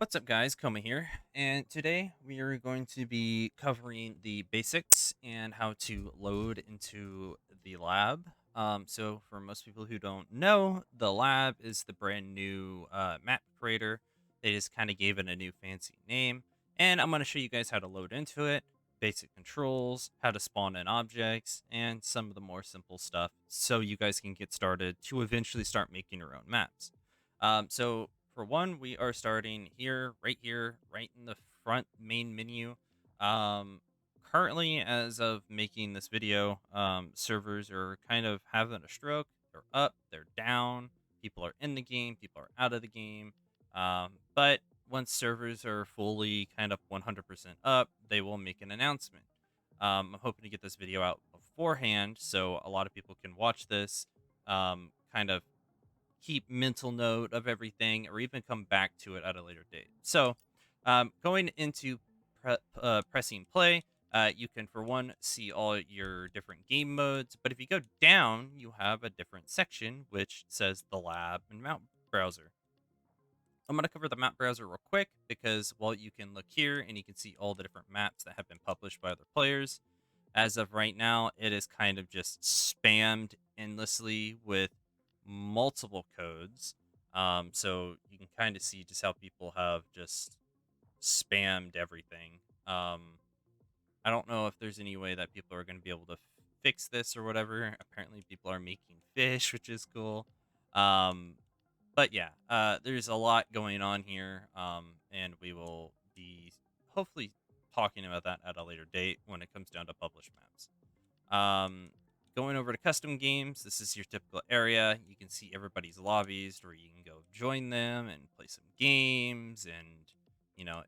What's up, guys? Koma here, and today we are going to be covering the basics and how to load into the lab. So, for most people who don't know, the lab is the brand new map creator. They just kind of gave it a new fancy name, and I'm going to show you guys how to load into it, basic controls, how to spawn in objects, and some of the more simple stuff so you guys can get started to eventually start making your own maps. So for one, we are starting here, right in the front main menu. Um, Currently, as of making this video, servers are kind of having a stroke. They're up, they're down. People are in the game, people are out of the game. But once servers are fully kind of 100% up, they will make an announcement. I'm hoping to get this video out beforehand so a lot of people can watch this, kind of keep mental note of everything or even come back to it at a later date. So, going into pressing play, you can, for one, see all your different game modes. But if you go down, you have a different section which says the lab and map browser. I'm going to cover the map browser real quick because, well, you can look here and you can see all the different maps that have been published by other players. As of right now, it is kind of just spammed endlessly with multiple codes. So you can kind of see just how people have just spammed everything. I don't know if there's any way that people are going to be able to fix this or whatever. Apparently, people are making fish, which is cool. Um, but yeah, there's a lot going on here, and we will be hopefully talking about that at a later date when it comes down to published maps. Um, Going over to custom games, this is your typical area. You can see everybody's lobbies where you can go join them and play some games. And,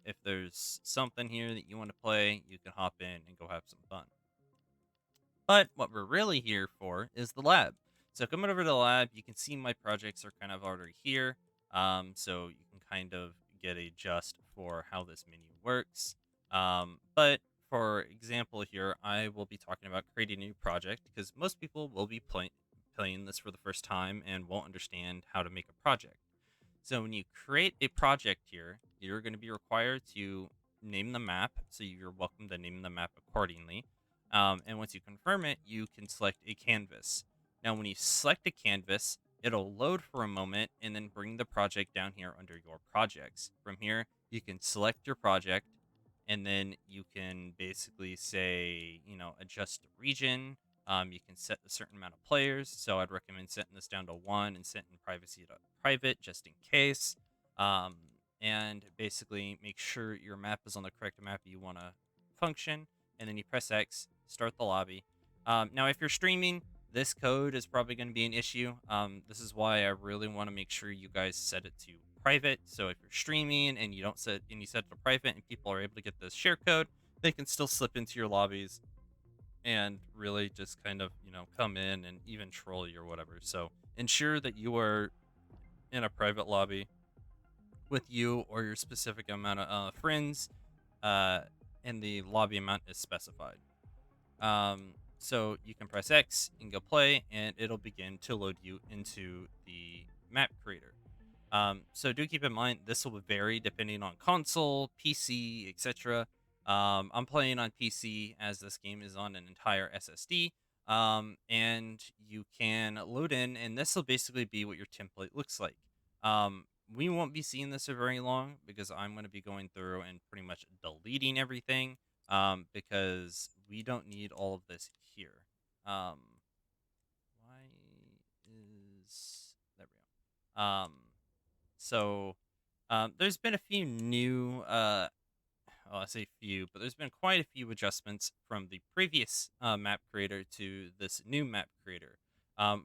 if there's something here that you want to play, you can hop in and go have some fun. But what we're really here for is the lab. So coming over to the lab, you can see my projects are kind of already here. So you can kind of get a gist for how this menu works. But for example here, I will be talking about creating a new project because most people will be playing this for the first time and won't understand how to make a project. So when you create a project here, you're going to be required to name the map. So you're welcome to name the map accordingly. And once you confirm it, you can select a canvas. Now, when you select a canvas, it'll load for a moment and then bring the project down here under your projects. From here, you can select your project and then you can basically say, adjust the region. You can set a certain amount of players. So I'd recommend setting this down to one and setting privacy to private just in case. Um, and basically make sure your map is on the correct map you want to function. And then you press X, start the lobby. Now, if you're streaming, this code is probably going to be an issue. This is why I really want to make sure you guys set it to private. So if you're streaming and you set it to private and people are able to get this share code, they can still slip into your lobbies and really just kind of, come in and even troll you or whatever. So ensure that you are in a private lobby with you or your specific amount of friends, uh, and the lobby amount is specified. So you can press X and go play, and it'll begin to load you into the map creator. So do keep in mind this will vary depending on console, PC, etc. I'm playing on PC as this game is on an entire SSD. And you can load in, and this will basically be what your template looks like. We won't be seeing this for very long because I'm going to be going through and pretty much deleting everything, because we don't need all of this here. Um, why is there we go? There's been a few new, well, I say few, but there's been quite a few adjustments from the previous map creator to this new map creator.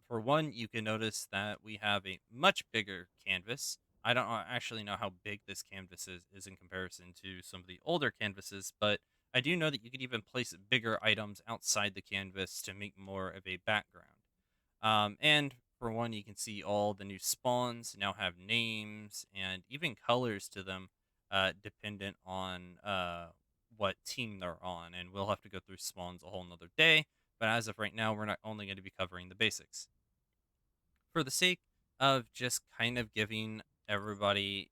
For one, you can notice that we have a much bigger canvas. I don't actually know how big this canvas is in comparison to some of the older canvases, but I do know that you could even place bigger items outside the canvas to make more of a background. And for one, you can see all the new spawns now have names and even colors to them, dependent on what team they're on. And we'll have to go through spawns a whole nother day. But as of right now, we're not only going to be covering the basics. For the sake of just kind of giving everybody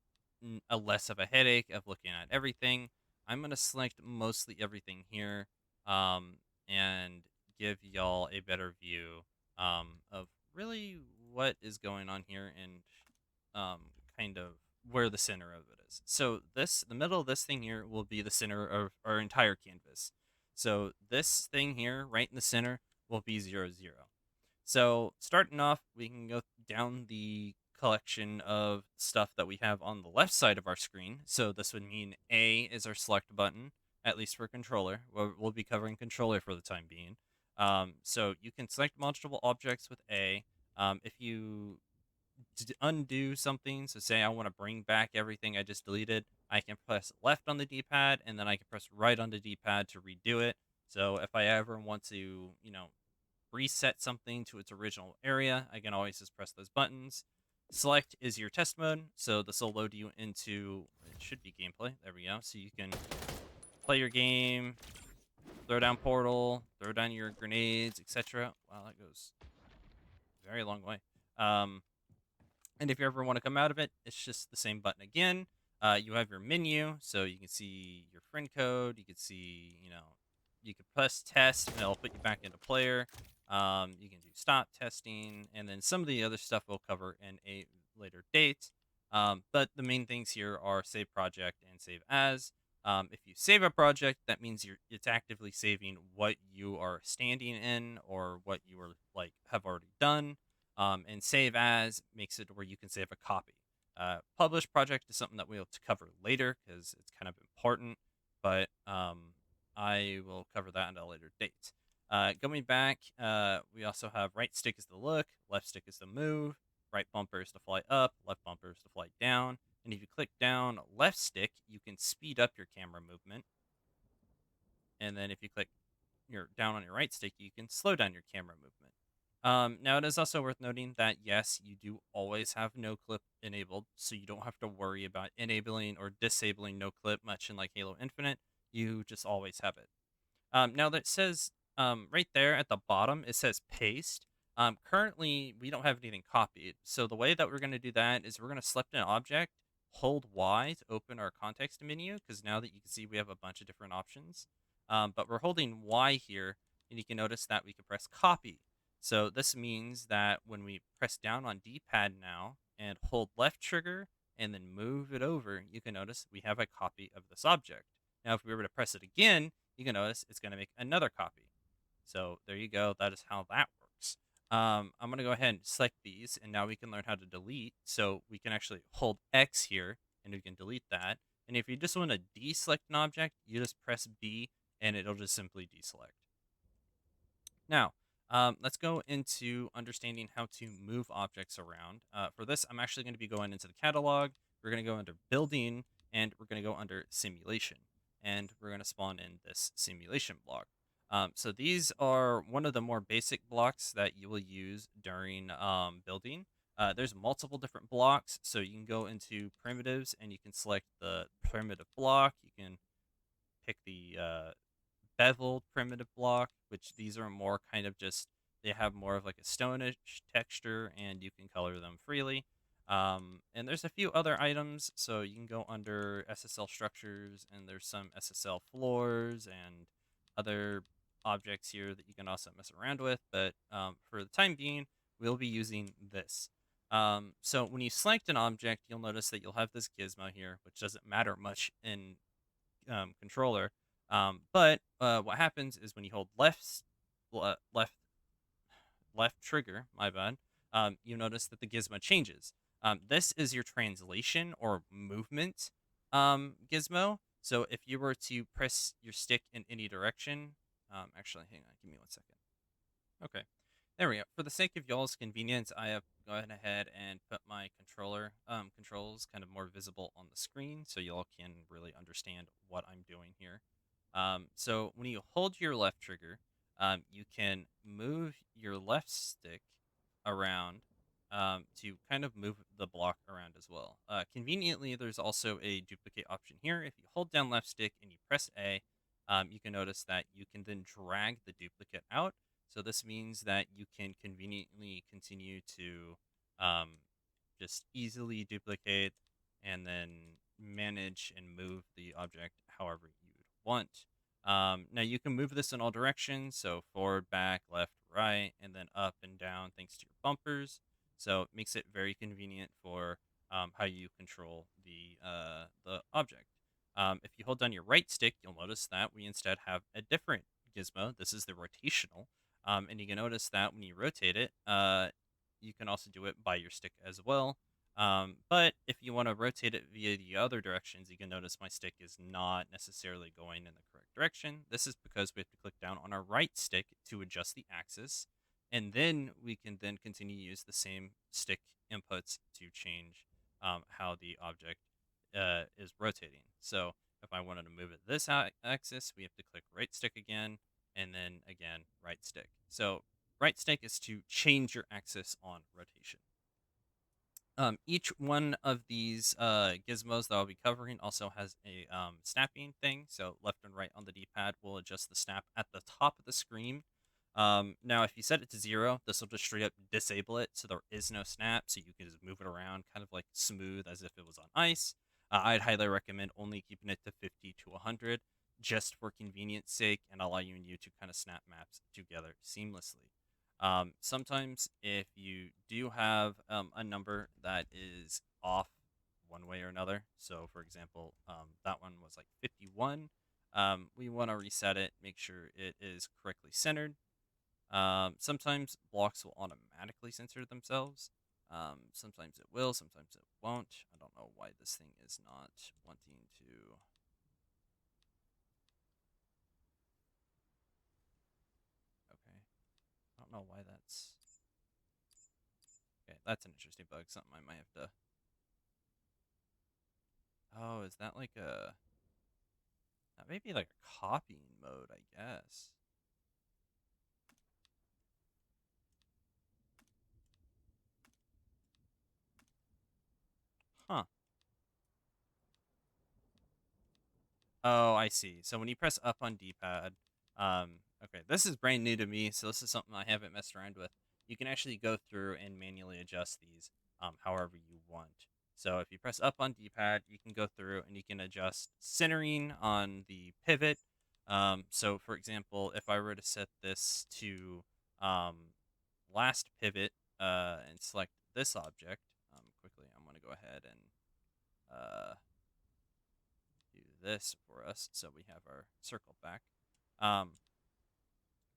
a less of a headache of looking at everything, I'm going to select mostly everything here, um, and give y'all a better view of really what is going on here, and um, kind of where the center of it is. So the middle of this thing here will be the center of our entire canvas. So this thing here, right in the center, will be 0, 0. So starting off, we can go down the collection of stuff that we have on the left side of our screen. So this would mean A is our select button, at least for controller. We'll be covering controller for the time being. So you can select multiple objects with A. If you undo something, so say I want to bring back everything I just deleted, I can press left on the D-pad, and then I can press right on the D-pad to redo it. So if I ever want to, reset something to its original area, I can always just press those buttons. Select is your test mode, so this will load you into, it should be gameplay. There we go. So you can play your game, throw down portal, throw down your grenades, etc. Wow, that goes a very long way. And if you ever want to come out of it, it's just the same button again. You have your menu, so you can see your friend code. You can see, you can press test, and it'll put you back into player. You can do stop testing, and then some of the other stuff we'll cover in a later date. But the main things here are save project and save as. If you save a project, that means it's actively saving what you are standing in or what you are have already done. And save as makes it where you can save a copy. Publish project is something that we'll to cover later because it's kind of important, but I will cover that at a later date. Going back, we also have right stick is the look, left stick is the move, right bumper is to fly up, left bumper is to fly down. And if you click down left stick, you can speed up your camera movement. And then if you click down on your right stick, you can slow down your camera movement. Now, it is also worth noting that yes, you do always have no clip enabled, so you don't have to worry about enabling or disabling no clip much in like Halo Infinite. You just always have it. Now that says right there at the bottom, it says paste. Currently, we don't have anything copied. So the way that we're going to do that is we're going to select an object, hold Y to open our context menu, because now that you can see we have a bunch of different options. But we're holding Y here, and you can notice that we can press copy. So this means that when we press down on D-pad now and hold left trigger and then move it over, you can notice we have a copy of this object. Now, if we were to press it again, you can notice it's going to make another copy. So there you go. That is how that works. I'm going to go ahead and select these, and now we can learn how to delete. So we can actually hold X here, and we can delete that. And if you just want to deselect an object, you just press B, and it'll just simply deselect. Now, let's go into understanding how to move objects around. For this, I'm actually going to be going into the catalog. We're going to go under building, and we're going to go under simulation. And we're going to spawn in this simulation block. So these are one of the more basic blocks that you will use during building. There's multiple different blocks, so you can go into primitives and you can select the primitive block. You can pick the beveled primitive block, which these are more kind of just, they have more of like a stonish texture and you can color them freely. And there's a few other items, so you can go under SSL structures and there's some SSL floors and other objects here that you can also mess around with. But for the time being, we'll be using this. So when you select an object, you'll notice that you'll have this gizmo here, which doesn't matter much in controller. But what happens is when you hold left trigger, my bad, you notice that the gizmo changes. This is your translation or movement gizmo. So if you were to press your stick in any direction, actually, hang on, give me 1 second. Okay. There we go. For the sake of y'all's convenience, I have gone ahead and put my controller controls kind of more visible on the screen so y'all can really understand what I'm doing here. So when you hold your left trigger, you can move your left stick around to kind of move the block around as well. Conveniently, there's also a duplicate option here. If you hold down left stick and you press A, you can notice that you can then drag the duplicate out. So this means that you can conveniently continue to just easily duplicate and then manage and move the object however you would want. Now you can move this in all directions, so forward, back, left, right, and then up and down thanks to your bumpers. So it makes it very convenient for how you control the object. If you hold down your right stick, you'll notice that we instead have a different gizmo. This is the rotational, and you can notice that when you rotate it, you can also do it by your stick as well. But if you want to rotate it via the other directions, you can notice my stick is not necessarily going in the correct direction. This is because we have to click down on our right stick to adjust the axis, and then we can then continue to use the same stick inputs to change how the object is rotating. So if I wanted to move it this axis, we have to click right stick again, and then again right stick. So right stick is to change your axis on rotation. Each one of these gizmos that I'll be covering also has a snapping thing. So left and right on the D-pad will adjust the snap at the top of the screen. Now, if you set it to 0, this will just straight up disable it, so there is no snap. So you can just move it around, kind of like smooth as if it was on ice. I'd highly recommend only keeping it to 50 to 100, just for convenience sake, and allowing you to kind of snap maps together seamlessly. Sometimes, if you do have a number that is off one way or another, so for example, that one was like 51, we want to reset it, make sure it is correctly centered. Sometimes blocks will automatically center themselves. Sometimes it will, sometimes it won't. I don't know why this thing is not wanting to. Okay, I don't know why that's. Okay, that's an interesting bug. Something I might have to. Oh, is that like a. That may be like a copying mode, I guess. Huh. Oh, I see. So when you press up on D-pad, okay, this is brand new to me, so this is something I haven't messed around with. You can actually go through and manually adjust these, however you want. So if you press up on D-pad, you can go through and you can adjust centering on the pivot. So for example, if I were to set this to um, last pivot and select this object, quickly, I'm going to go ahead and do this for us so we have our circle back. Um,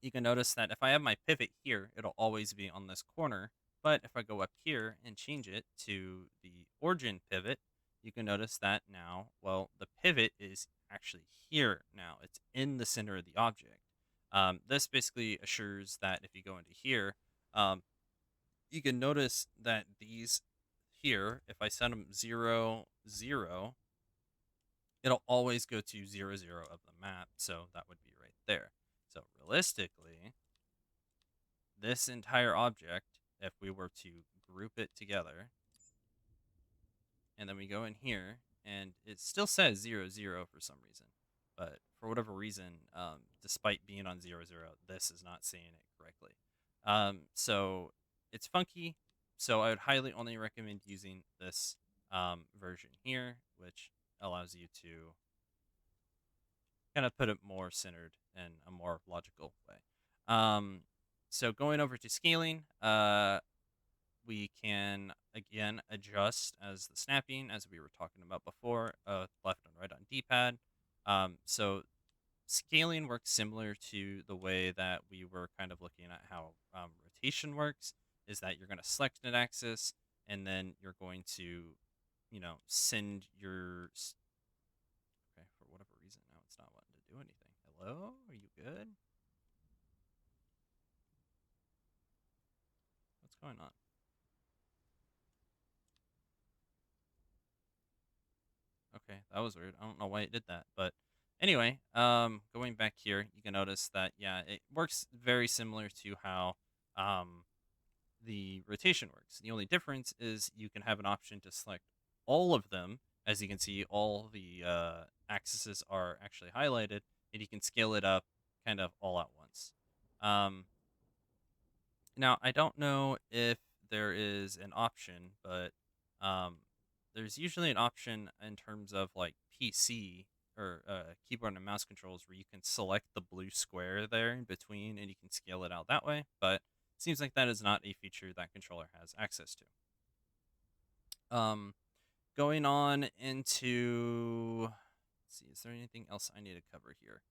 you can notice that if I have my pivot here, it'll always be on this corner. But if I go up here and change it to the origin pivot, you can notice that now, well, the pivot is actually here now. It's in the center of the object. This basically assures that if you go into here, um, you can notice that these here, if I set them 0, 0, it'll always go to 0, 0 of the map. So that would be right there. So realistically, this entire object, if we were to group it together, and then we go in here, and it still says 0, 0 for some reason. But for whatever reason, despite being on 0, 0, this is not saying it correctly. So it's funky. So I would highly only recommend using this version here, which allows you to kind of put it more centered in a more logical way. Um, so going over to scaling, we can again adjust as the snapping, as we were talking about before, left and right on D-pad. So scaling works similar to the way that we were kind of looking at how rotation works. Is that you're going to select an axis, and then you're going to, send your okay, for whatever reason, now it's not wanting to do anything. Hello? Are you good? What's going on? Okay, that was weird. I don't know why it did that. But anyway, going back here, you can notice that, yeah, it works very similar to how the rotation works. The only difference is you can have an option to select all of them. As you can see, all the axes are actually highlighted, and you can scale it up kind of all at once. Um, Now, I don't know if there is an option, but um, there's usually an option in terms of like PC or keyboard and mouse controls where you can select the blue square there in between and you can scale it out that way. But it seems like that is not a feature that controller has access to. Going on into, let's see, is there anything else I need to cover here?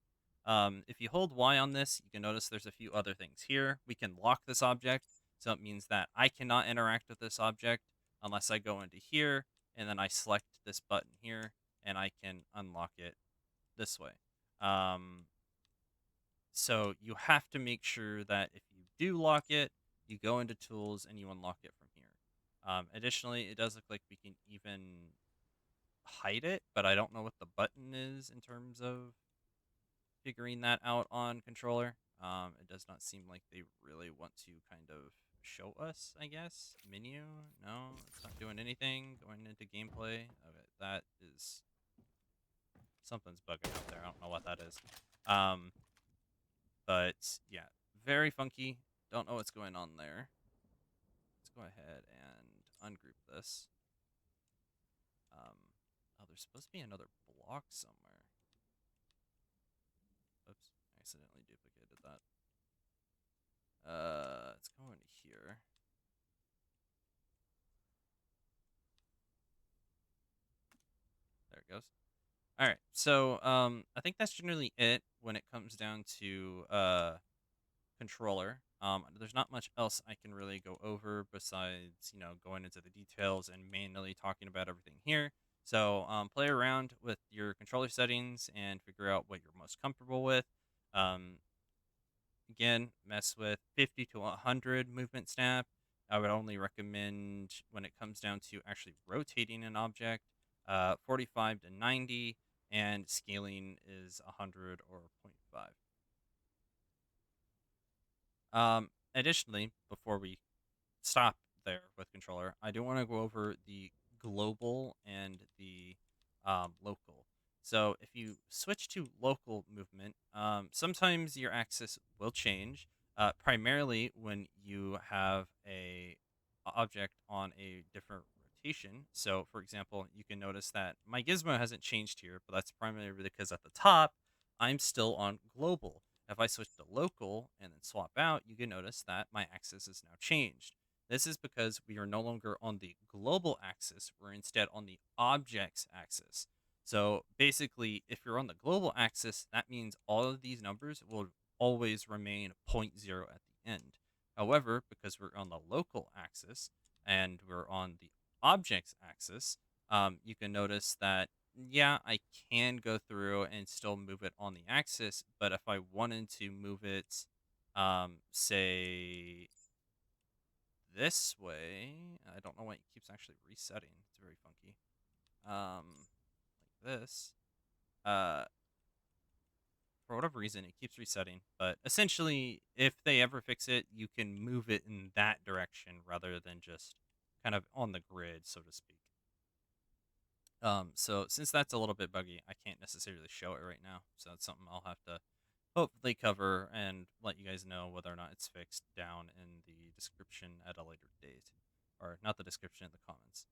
If you hold Y on this, you can notice there's a few other things here. We can lock this object, so it means that I cannot interact with this object unless I go into here, and then I select this button here, and I can unlock it this way. So you have to make sure that if you do lock it, you go into Tools and you unlock it from here. Additionally, it does look like we can even hide it, but I don't know what the button is in terms of figuring that out on controller. It does not seem like they really want to kind of show us, I guess. Menu? No, it's not doing anything. Going into gameplay. Okay, that is... something's bugging out there. I don't know what that is. But, yeah, very funky. Don't know what's going on there. Let's go ahead and ungroup this. Oh, there's supposed to be another block somewhere. Oops, I accidentally duplicated that. Let's go into here. There it goes. All right, so I think that's generally it when it comes down to controller. There's not much else I can really go over besides going into the details and manually talking about everything here. So play around with your controller settings and figure out what you're most comfortable with. Um, Again, mess with 50 to 100 movement snap. I would only recommend when it comes down to actually rotating an object, 45 to 90, and scaling is 100 or 0.5. Additionally, before we stop there with controller, I do want to go over the global and the local. So if you switch to local movement, sometimes your axis will change, primarily when you have a object on a different rotation. So for example, you can notice that my gizmo hasn't changed here, but that's primarily because at the top, I'm still on global. If I switch to local and then swap out, you can notice that my axis is now changed. This is because we are no longer on the global axis, we're instead on the object's axis. So basically, if you're on the global axis, that means all of these numbers will always remain zero point 0 at the end. However, because we're on the local axis and we're on the object's axis, you can notice that, yeah, I can go through and still move it on the axis, but if I wanted to move it, say this way. I don't know why it keeps actually resetting. It's very funky. Like this. Uh, for whatever reason, it keeps resetting. But essentially, if they ever fix it, you can move it in that direction rather than just kind of on the grid, so to speak. So since that's a little bit buggy, I can't necessarily show it right now. So that's something I'll have to hopefully cover and let you guys know whether or not it's fixed down in the description at a later date. Or not the description, in the comments.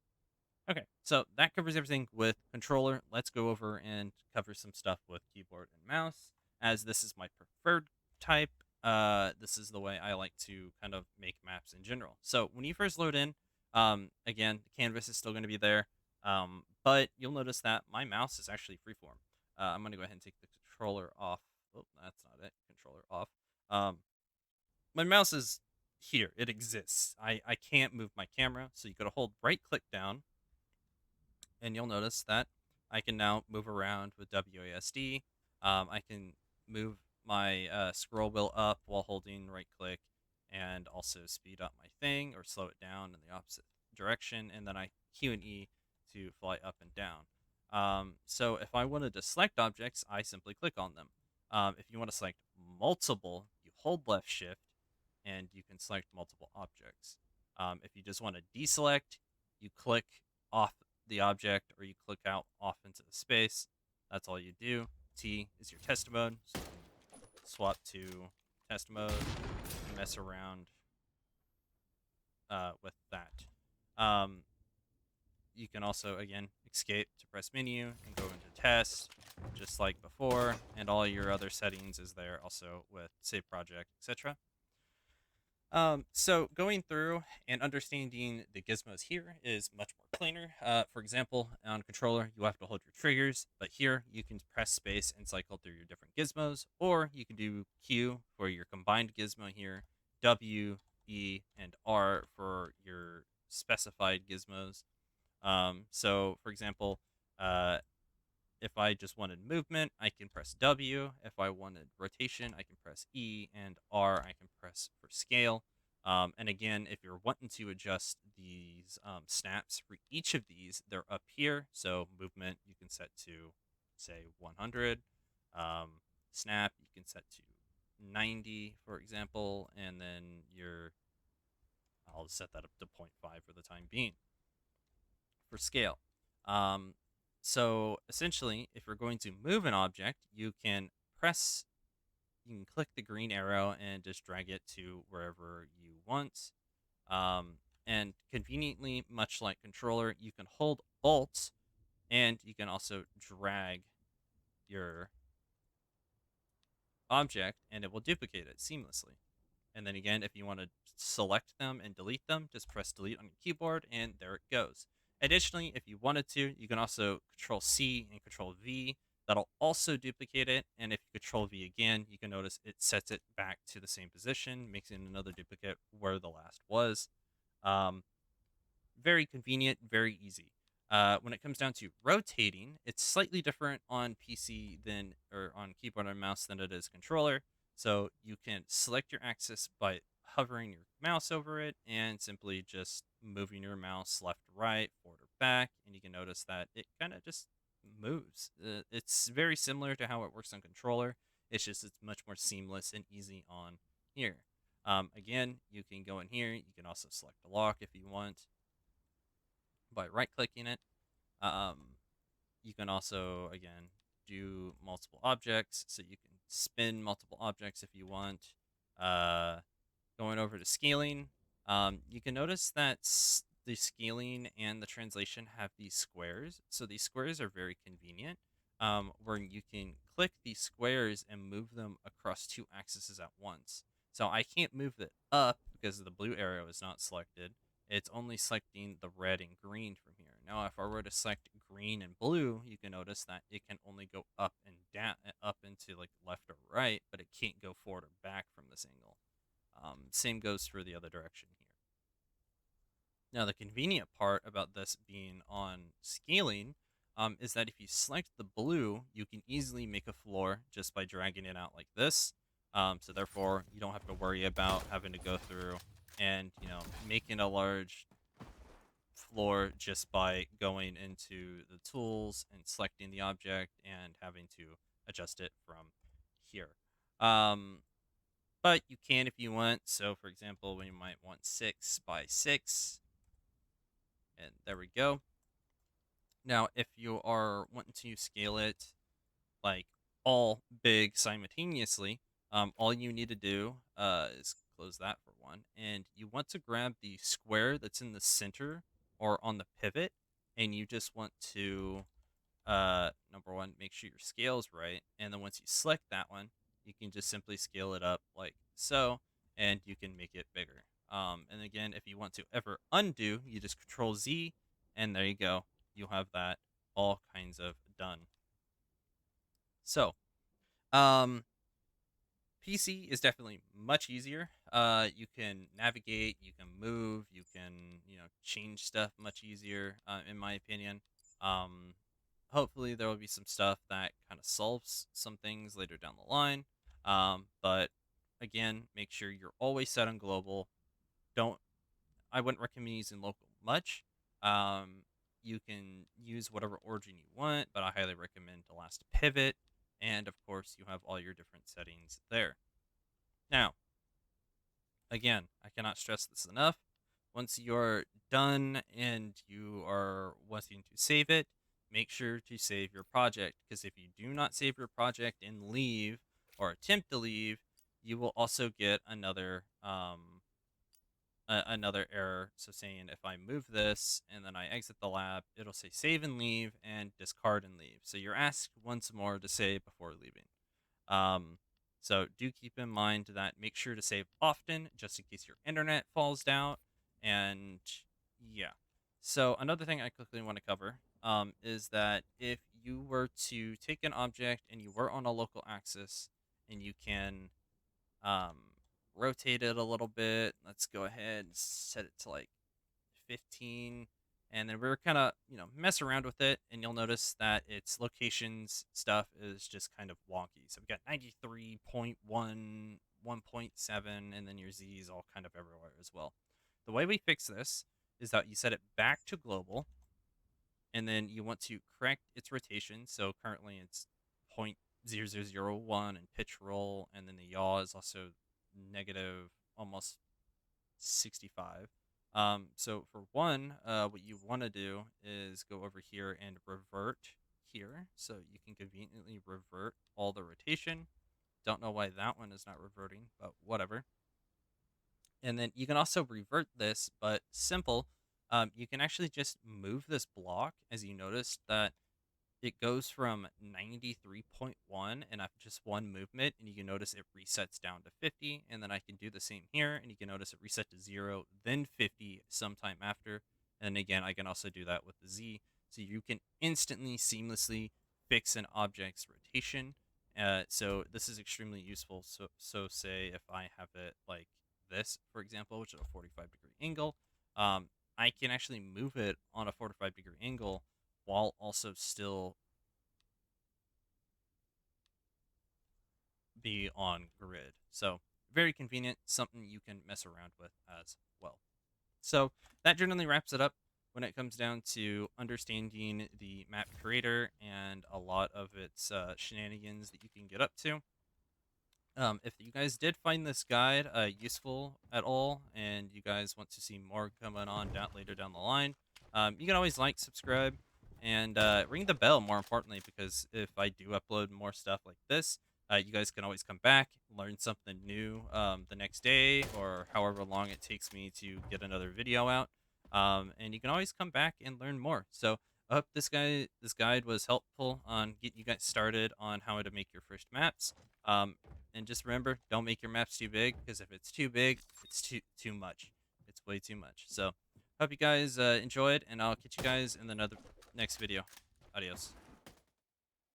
Okay, so that covers everything with controller. Let's go over and cover some stuff with keyboard and mouse. As this is my preferred type, this is the way I like to kind of make maps in general. So when you first load in, again, the canvas is still going to be there, but you'll notice that my mouse is actually freeform. I'm going to go ahead and take the controller off. Oh, that's not it. Controller off. My mouse is here. It exists. I can't move my camera, so you got to hold right click down and you'll notice that I can now move around with WASD. I can move my scroll wheel up while holding right click and also speed up my thing or slow it down in the opposite direction. And then I Q and E to fly up and down. So if I wanted to select objects, I simply click on them. If you want to select multiple, you hold left shift and you can select multiple objects. If you just want to deselect, you click off the object or you click out off into the space. That's all you do. T is your test mode. So you can swap to test mode and mess around with that. Um, you can also, again, escape to press menu and go into test, just like before, and all your other settings is there also with save project, etc. So going through and understanding the gizmos here is much more plainer. For example, on controller, you have to hold your triggers, but here you can press space and cycle through your different gizmos, or you can do Q for your combined gizmo here, W, E, and R for your specified gizmos. So for example, uh, if I just wanted movement, I can press W. If I wanted rotation, I can press E, and R I can press for scale. And again, if you're wanting to adjust these snaps for each of these, they're up here. So movement you can set to, say, 100. Um, Snap you can set to 90, for example, and then I'll set that up to 0.5 for the time being for scale. Um, so essentially, if you're going to move an object, you can click the green arrow and just drag it to wherever you want. And conveniently, much like controller, you can hold Alt and you can also drag your object and it will duplicate it seamlessly. And then again, if you want to select them and delete them, just press delete on your keyboard and there it goes. Additionally, if you wanted to, you can also control C and control V. That'll also duplicate it. And if you control V again, you can notice it sets it back to the same position, makes it another duplicate where the last was. Um, Very convenient, very easy. When it comes down to rotating, it's slightly different on PC than or on keyboard and mouse than it is controller. So you can select your axis by hovering your mouse over it and simply just moving your mouse left to right, forward or back, and you can notice that it kind of just moves. It's very similar to how it works on controller. It's much more seamless and easy on here. Again, you can go in here. You can also select a lock if you want by right clicking it. Um, you can also, again, do multiple objects. So you can spin multiple objects if you want. Uh, Going over to scaling, you can notice that the scaling and the translation have these squares. So these squares are very convenient, where you can click these squares and move them across two axes at once. So I can't move it up because the blue arrow is not selected. It's only selecting the red and green from here. Now, if I were to select green and blue, you can notice that it can only go up and down, up into like left or right, but it can't go forward or back from this angle. Same goes for the other direction here. Now, the convenient part about this being on scaling is that if you select the blue, you can easily make a floor just by dragging it out like this. So therefore, you don't have to worry about having to go through and making a large floor just by going into the tools and selecting the object and having to adjust it from here. Um, but you can if you want. So, for example, we might want 6 by 6, and there we go. Now, if you are wanting to scale it like all big simultaneously, all you need to do is close that for one, and you want to grab the square that's in the center or on the pivot, and you just want to number one, make sure your scale is right, and then once you select that one, you can just simply scale it up like so, and you can make it bigger. And again, if you want to ever undo, you just Control Z, and there you go. You'll have that all kinds of done. So, um, PC is definitely much easier. You can navigate, you can move, you can change stuff much easier. In my opinion, um, hopefully there will be some stuff that kind of solves some things later down the line. But again, make sure you're always set on global. Don't I wouldn't recommend using local much. Um, you can use whatever origin you want, but I highly recommend the last pivot. And of course, you have all your different settings there. Now, again, I cannot stress this enough. Once you're done and you are wanting to save it, make sure to save your project, because if you do not save your project and leave or attempt to leave, you will also get another error. So saying if I move this and then I exit the lab, it'll say save and leave and discard and leave. So you're asked once more to save before leaving. Um, so do keep in mind that make sure to save often just in case your internet falls down. And yeah. So another thing I quickly want to cover is that if you were to take an object and you were on a local axis and you can um, rotate it a little bit, let's go ahead and set it to like 15, and then we're kind of mess around with it, and you'll notice that its locations stuff is just kind of wonky. So we got 93.1, 1.7, and then your z is all kind of everywhere as well. The way we fix this is that you set it back to global, and then you want to correct its rotation. So currently it's 0.0001 and pitch roll, and then the yaw is also negative almost 65. So for one, what you want to do is go over here and revert here. So you can conveniently revert all the rotation. Don't know why that one is not reverting, but whatever. And then you can also revert this, but simple. You can actually just move this block, as you noticed that it goes from 93.1 and after just one movement, and you can notice it resets down to 50, and then I can do the same here, and you can notice it reset to 0, then 50 sometime after. And again, I can also do that with the Z, so you can instantly seamlessly fix an object's rotation. So this is extremely useful. So say if I have it like this, for example, which is a 45-degree angle, I can actually move it on a 45-degree angle while also still be on grid. So very convenient, something you can mess around with as well. So that generally wraps it up when it comes down to understanding the map creator and a lot of its shenanigans that you can get up to. If you guys did find this guide useful at all, and you guys want to see more coming on later down the line, you can always like, subscribe, and ring the bell. More importantly, because if I do upload more stuff like this, you guys can always come back, learn something new the next day, or however long it takes me to get another video out. And you can always come back and learn more. So I hope this guide was helpful on getting you guys started on how to make your first maps. And just remember, don't make your maps too big, because if it's too big, it's too much. It's way too much. So hope you guys enjoyed, and I'll catch you guys in the next video. Adios.